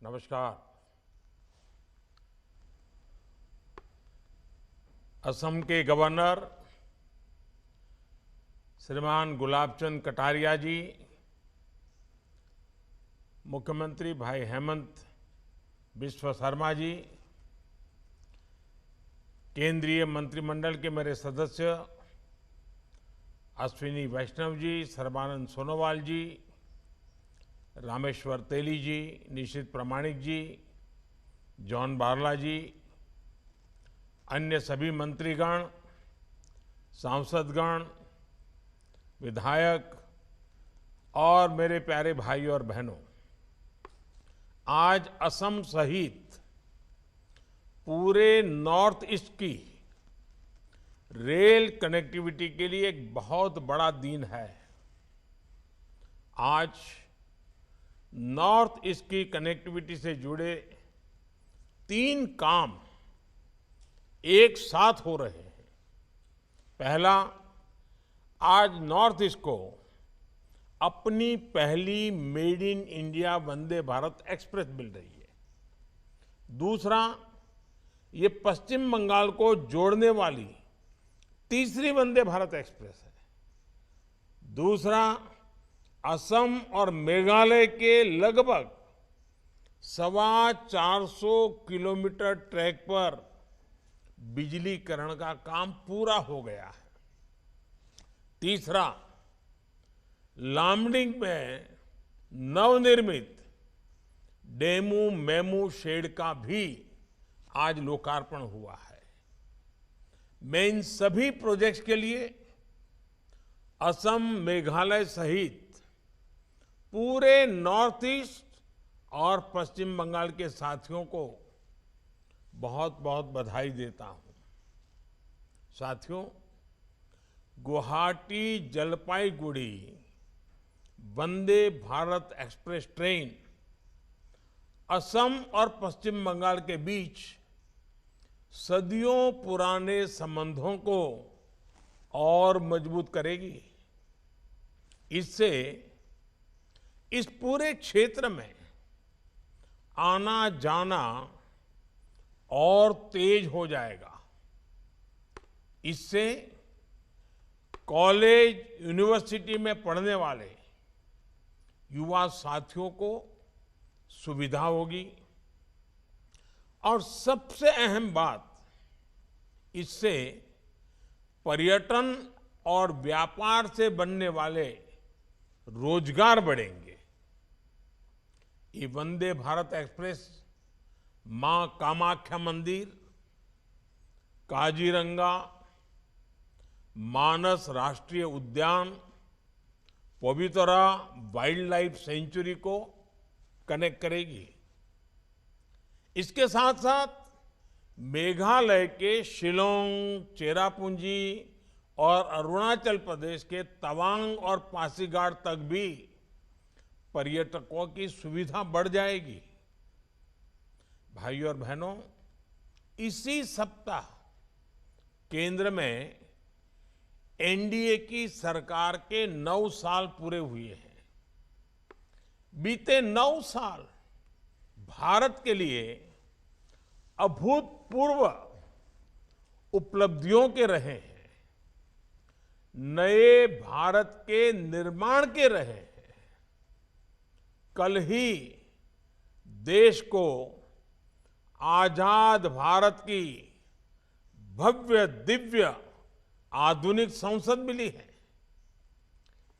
नमस्कार। असम के गवर्नर श्रीमान गुलाबचंद कटारिया जी, मुख्यमंत्री भाई हेमंत बिस्वा शर्मा जी, केंद्रीय मंत्रिमंडल के मेरे सदस्य अश्विनी वैष्णव जी, सर्बानंद सोनोवाल जी, रामेश्वर तेली जी, निशित प्रामाणिक जी, जॉन बारला जी, अन्य सभी मंत्रीगण, सांसदगण, विधायक और मेरे प्यारे भाई और बहनों, आज असम सहित पूरे नॉर्थ ईस्ट की रेल कनेक्टिविटी के लिए एक बहुत बड़ा दिन है। आज नॉर्थ ईस्ट की कनेक्टिविटी से जुड़े 3 काम एक साथ हो रहे हैं। पहला, आज नॉर्थ ईस्ट को अपनी पहली made in India Vande Bharat express मिल रही है। दूसरा, ये पश्चिम बंगाल को जोड़ने वाली तीसरी वंदे भारत एक्सप्रेस है। दूसरा, असम और मेघालय के लगभग 450 किलोमीटर ट्रैक पर बिजलीकरण का काम पूरा हो गया है। तीसरा, लामडिंग में नवनिर्मित डेमू मेमू शेड का भी आज लोकार्पण हुआ है। मैं इन सभी प्रोजेक्ट्स के लिए असम, मेघालय सहित पूरे नॉर्थ ईस्ट और पश्चिम बंगाल के साथियों को बहुत बहुत बधाई देता हूं। साथियों, गुवाहाटी जलपाईगुड़ी वंदे भारत एक्सप्रेस ट्रेन असम और पश्चिम बंगाल के बीच सदियों पुराने संबंधों को और मजबूत करेगी। इससे इस पूरे क्षेत्र में आना जाना और तेज हो जाएगा। इससे कॉलेज, यूनिवर्सिटी में पढ़ने वाले युवा साथियों को सुविधा होगी और सबसे अहम बात, इससे पर्यटन और व्यापार से बनने वाले रोजगार बढ़ेंगे। ये वंदे भारत एक्सप्रेस मां कामाख्या मंदिर, काजीरंगा, मानस राष्ट्रीय उद्यान, पवितरा वाइल्ड लाइफ सेंचुरी को कनेक्ट करेगी। इसके साथ साथ मेघालय के शिलोंग, चेरापूंजी और अरुणाचल प्रदेश के तवांग और पासीघाट तक भी पर्यटकों की सुविधा बढ़ जाएगी। भाइयों और बहनों, इसी सप्ताह केंद्र में एनडीए की सरकार के 9 साल पूरे हुए हैं। बीते 9 साल भारत के लिए अभूतपूर्व उपलब्धियों के रहे हैं, नए भारत के निर्माण के रहे हैं। कल ही देश को आजाद भारत की भव्य दिव्य आधुनिक संसद मिली है।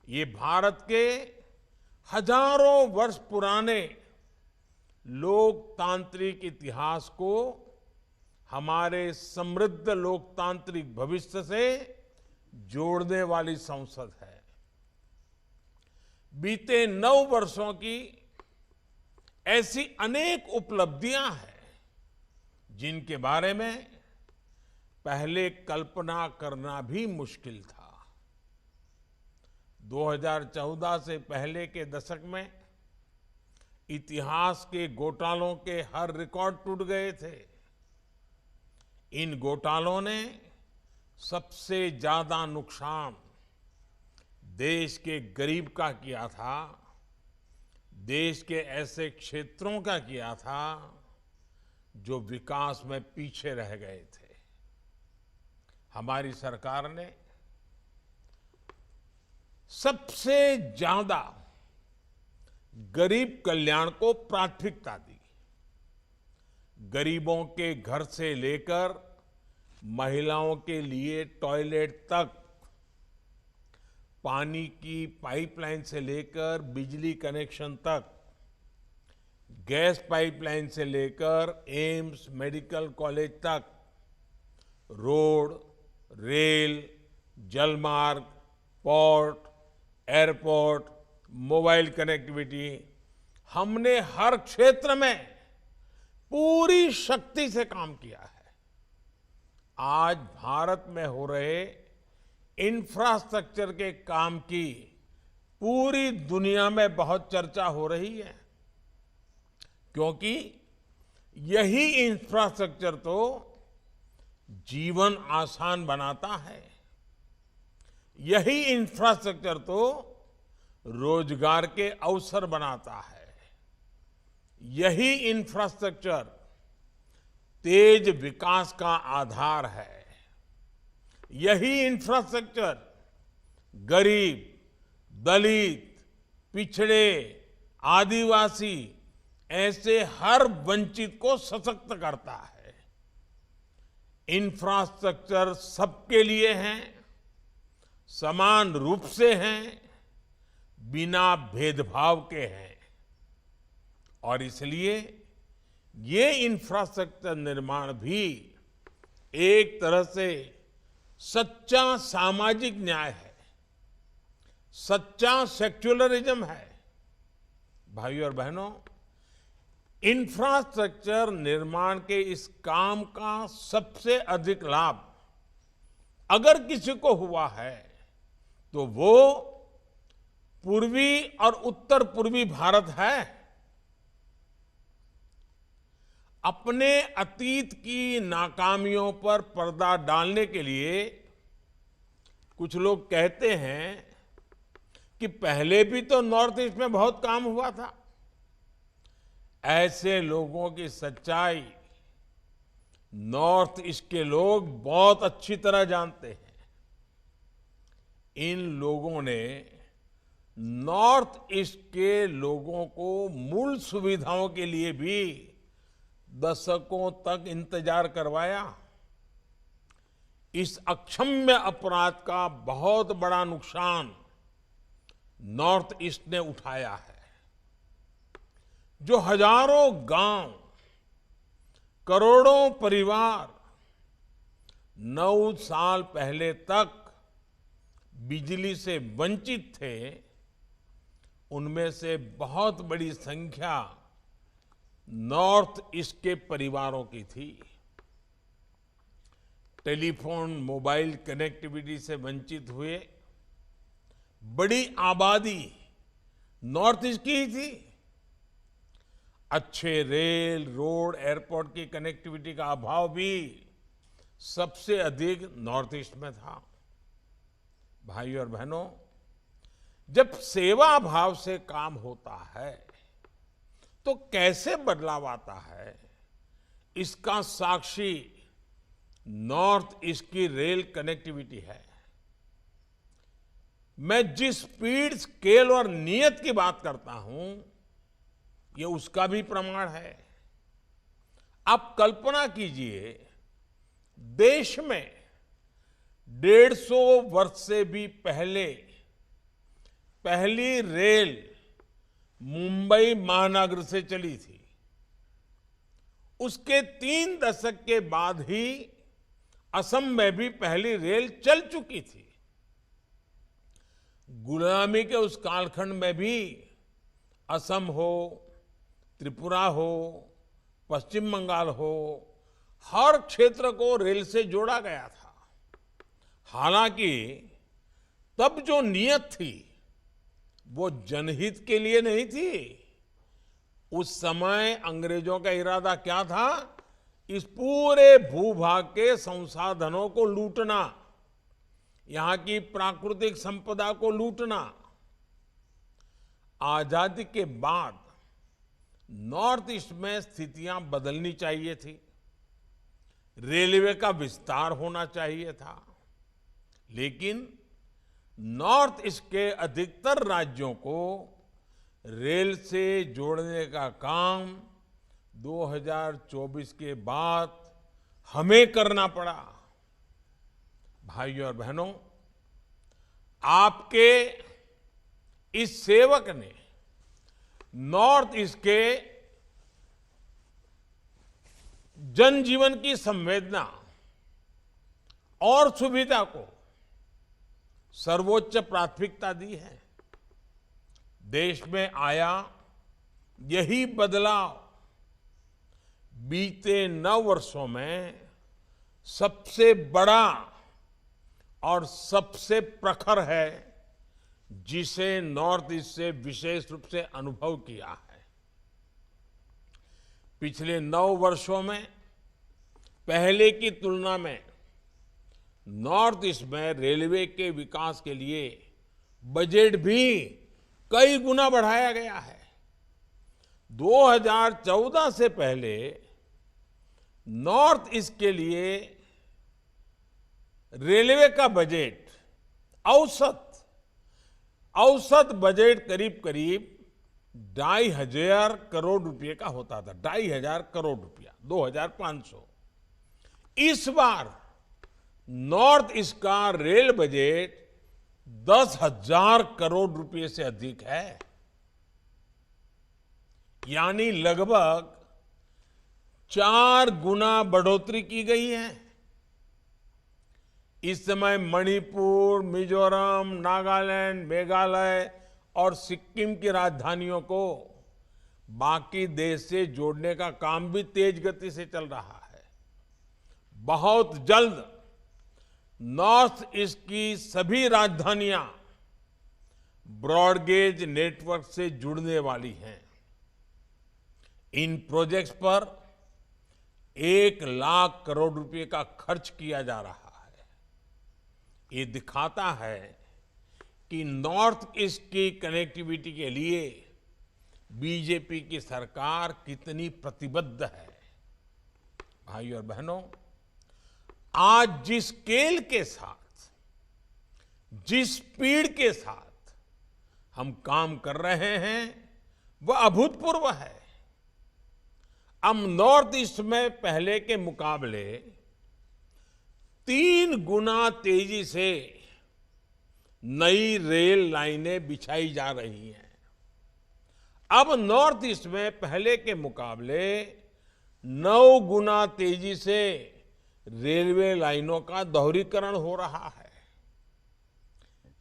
ये भारत के हजारों वर्ष पुराने लोकतांत्रिक इतिहास को हमारे समृद्ध लोकतांत्रिक भविष्य से जोड़ने वाली संसद है। बीते 9 वर्षों की ऐसी अनेक उपलब्धियां हैं जिनके बारे में पहले कल्पना करना भी मुश्किल था। 2014 से पहले के दशक में इतिहास के घोटालों के हर रिकॉर्ड टूट गए थे। इन घोटालों ने सबसे ज्यादा नुकसान देश के गरीब का किया था, देश के ऐसे क्षेत्रों का किया था जो विकास में पीछे रह गए थे। हमारी सरकार ने सबसे ज्यादा गरीब कल्याण को प्राथमिकता दी। गरीबों के घर से लेकर महिलाओं के लिए टॉयलेट तक, पानी की पाइपलाइन से लेकर बिजली कनेक्शन तक, गैस पाइपलाइन से लेकर एम्स मेडिकल कॉलेज तक, रोड, रेल, जलमार्ग, पोर्ट, एयरपोर्ट, मोबाइल कनेक्टिविटी, हमने हर क्षेत्र में पूरी शक्ति से काम किया है। आज भारत में हो रहे इंफ्रास्ट्रक्चर के काम की पूरी दुनिया में बहुत चर्चा हो रही है, क्योंकि यही इंफ्रास्ट्रक्चर तो जीवन आसान बनाता है। यही इंफ्रास्ट्रक्चर तो रोजगार के अवसर बनाता है। यही इंफ्रास्ट्रक्चर तेज विकास का आधार है। यही इंफ्रास्ट्रक्चर गरीब, दलित, पिछड़े, आदिवासी ऐसे हर वंचित को सशक्त करता है। इंफ्रास्ट्रक्चर सबके लिए है, समान रूप से हैं, बिना भेदभाव के हैं। और इसलिए ये इंफ्रास्ट्रक्चर निर्माण भी एक तरह से सच्चा सामाजिक न्याय है, सच्चा सेक्युलरिज्म है। भाइयों और बहनों, इंफ्रास्ट्रक्चर निर्माण के इस काम का सबसे अधिक लाभ अगर किसी को हुआ है तो वो पूर्वी और उत्तर पूर्वी भारत है। अपने अतीत की नाकामियों पर पर्दा डालने के लिए कुछ लोग कहते हैं कि पहले भी तो नॉर्थ ईस्ट में बहुत काम हुआ था। ऐसे लोगों की सच्चाई नॉर्थ ईस्ट के लोग बहुत अच्छी तरह जानते हैं। इन लोगों ने नॉर्थ ईस्ट के लोगों को मूल सुविधाओं के लिए भी दशकों तक इंतजार करवाया। इस अक्षम्य अपराध का बहुत बड़ा नुकसान नॉर्थ ईस्ट ने उठाया है। जो हजारों गांव, करोड़ों परिवार 9 साल पहले तक बिजली से वंचित थे, उनमें से बहुत बड़ी संख्या नॉर्थ ईस्ट के परिवारों की थी। टेलीफोन, मोबाइल कनेक्टिविटी से वंचित हुए बड़ी आबादी नॉर्थ ईस्ट की ही थी। अच्छे रेल, रोड, एयरपोर्ट की कनेक्टिविटी का अभाव भी सबसे अधिक नॉर्थ ईस्ट में था। भाइयों और बहनों, जब सेवा भाव से काम होता है तो कैसे बदलाव आता है, इसका साक्षी नॉर्थ ईस्ट की रेल कनेक्टिविटी है। मैं जिस स्पीड, स्केल और नियत की बात करता हूं, ये उसका भी प्रमाण है। आप कल्पना कीजिए, देश में 150 वर्ष से भी पहले पहली रेल मुंबई महानगर से चली थी। उसके 3 दशक के बाद ही असम में भी पहली रेल चल चुकी थी। गुलामी के उस कालखंड में भी असम हो, त्रिपुरा हो, पश्चिम बंगाल हो, हर क्षेत्र को रेल से जोड़ा गया था। हालांकि तब जो नियत थी वो जनहित के लिए नहीं थी। उस समय अंग्रेजों का इरादा क्या था? इस पूरे भूभाग के संसाधनों को लूटना, यहां की प्राकृतिक संपदा को लूटना। आजादी के बाद नॉर्थ ईस्ट में स्थितियां बदलनी चाहिए थी, रेलवे का विस्तार होना चाहिए था, लेकिन नॉर्थ ईस्ट के अधिकतर राज्यों को रेल से जोड़ने का काम 2024 के बाद हमें करना पड़ा। भाइयों और बहनों, आपके इस सेवक ने नॉर्थ ईस्ट के जनजीवन की संवेदना और सुविधा को सर्वोच्च प्राथमिकता दी है। देश में आया यही बदलाव बीते 9 वर्षों में सबसे बड़ा और सबसे प्रखर है, जिसे नॉर्थ ईस्ट से विशेष रूप से अनुभव किया है। पिछले 9 वर्षों में पहले की तुलना में नॉर्थ ईस्ट में रेलवे के विकास के लिए बजट भी कई गुना बढ़ाया गया है। 2014 से पहले नॉर्थ ईस्ट के लिए रेलवे का बजट औसत बजट करीब 2,500 करोड़ रुपए का होता था। 2,500 करोड़ रुपया, 2,500। इस बार नॉर्थ ईस्ट का रेल बजट 10,000 करोड़ रुपए से अधिक है, यानी लगभग 4 गुना बढ़ोतरी की गई है। इस समय मणिपुर, मिजोरम, नागालैंड, मेघालय और सिक्किम की राजधानियों को बाकी देश से जोड़ने का काम भी तेज गति से चल रहा है। बहुत जल्द नॉर्थ ईस्ट की सभी राजधानियां ब्रॉडगेज नेटवर्क से जुड़ने वाली हैं। इन प्रोजेक्ट्स पर 1 लाख करोड़ रुपए का खर्च किया जा रहा है। ये दिखाता है कि नॉर्थ ईस्ट की कनेक्टिविटी के लिए बीजेपी की सरकार कितनी प्रतिबद्ध है। भाइयों और बहनों, आज जिस स्केल के साथ, जिस स्पीड के साथ हम काम कर रहे हैं, वह अभूतपूर्व है। अब नॉर्थ ईस्ट में पहले के मुकाबले 3 गुना तेजी से नई रेल लाइनें बिछाई जा रही हैं। अब नॉर्थ ईस्ट में पहले के मुकाबले 9 गुना तेजी से रेलवे लाइनों का दोहरीकरण हो रहा है।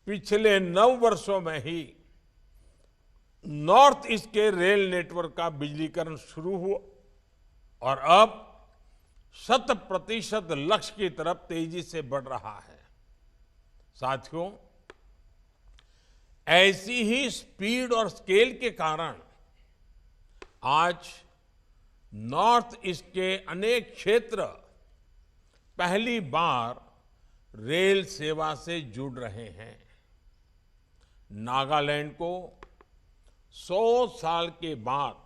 पिछले 9 वर्षों में ही नॉर्थ ईस्ट के रेल नेटवर्क का बिजलीकरण शुरू हुआ और अब 100% लक्ष्य की तरफ तेजी से बढ़ रहा है। साथियों, ऐसी ही स्पीड और स्केल के कारण आज नॉर्थ ईस्ट के अनेक क्षेत्र पहली बार रेल सेवा से जुड़ रहे हैं। नागालैंड को 100 साल के बाद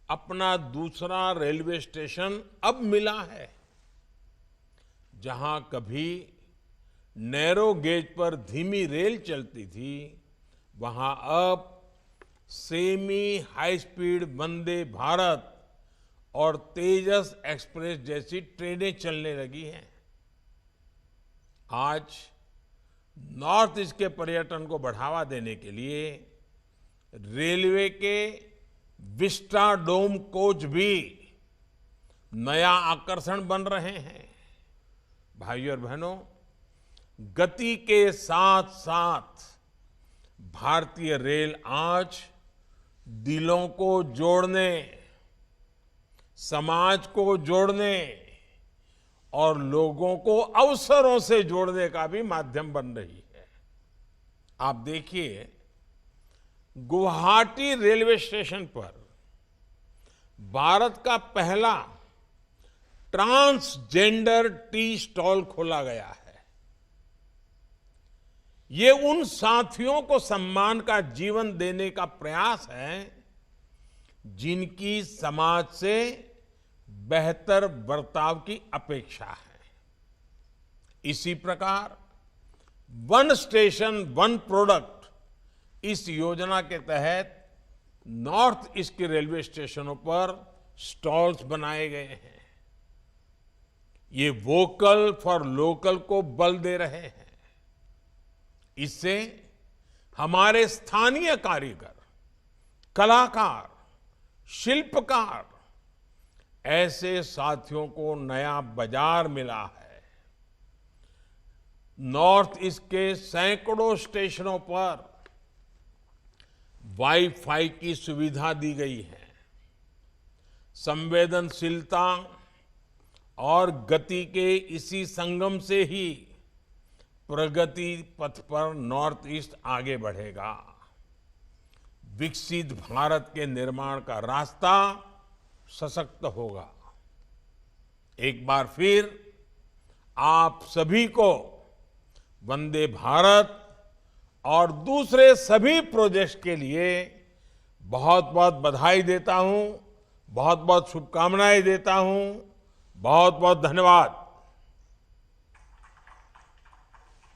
अपना दूसरा रेलवे स्टेशन अब मिला है। जहां कभी नैरो गेज पर धीमी रेल चलती थी, वहां अब semi high speed Vande Bharat और तेजस एक्सप्रेस जैसी ट्रेनें चलने लगी हैं। आज नॉर्थ ईस्ट के पर्यटन को बढ़ावा देने के लिए रेलवे के विस्टाडोम कोच भी नया आकर्षण बन रहे हैं। भाइयों और बहनों, गति के साथ साथ भारतीय रेल आज दिलों को जोड़ने, समाज को जोड़ने और लोगों को अवसरों से जोड़ने का भी माध्यम बन रही है। आप देखिए, गुवाहाटी रेलवे स्टेशन पर भारत का पहला ट्रांसजेंडर टी स्टॉल खोला गया है। ये उन साथियों को सम्मान का जीवन देने का प्रयास है जिनकी समाज से बेहतर बर्ताव की अपेक्षा है। इसी प्रकार वन स्टेशन वन प्रोडक्ट इस योजना के तहत नॉर्थ ईस्ट के रेलवे स्टेशनों पर स्टॉल्स बनाए गए हैं। ये वोकल फॉर लोकल को बल दे रहे हैं। इससे हमारे स्थानीय कारीगर, कलाकार, शिल्पकार ऐसे साथियों को नया बाजार मिला है। नॉर्थ ईस्ट के सैकड़ों स्टेशनों पर वाईफाई की सुविधा दी गई है। संवेदनशीलता और गति के इसी संगम से ही प्रगति पथ पर नॉर्थ ईस्ट आगे बढ़ेगा। विकसित भारत के निर्माण का रास्ता सशक्त होगा। एक बार फिर आप सभी को वंदे भारत और दूसरे सभी प्रोजेक्ट्स के लिए बहुत बहुत बधाई देता हूं, बहुत बहुत शुभकामनाएं देता हूं। बहुत बहुत धन्यवाद।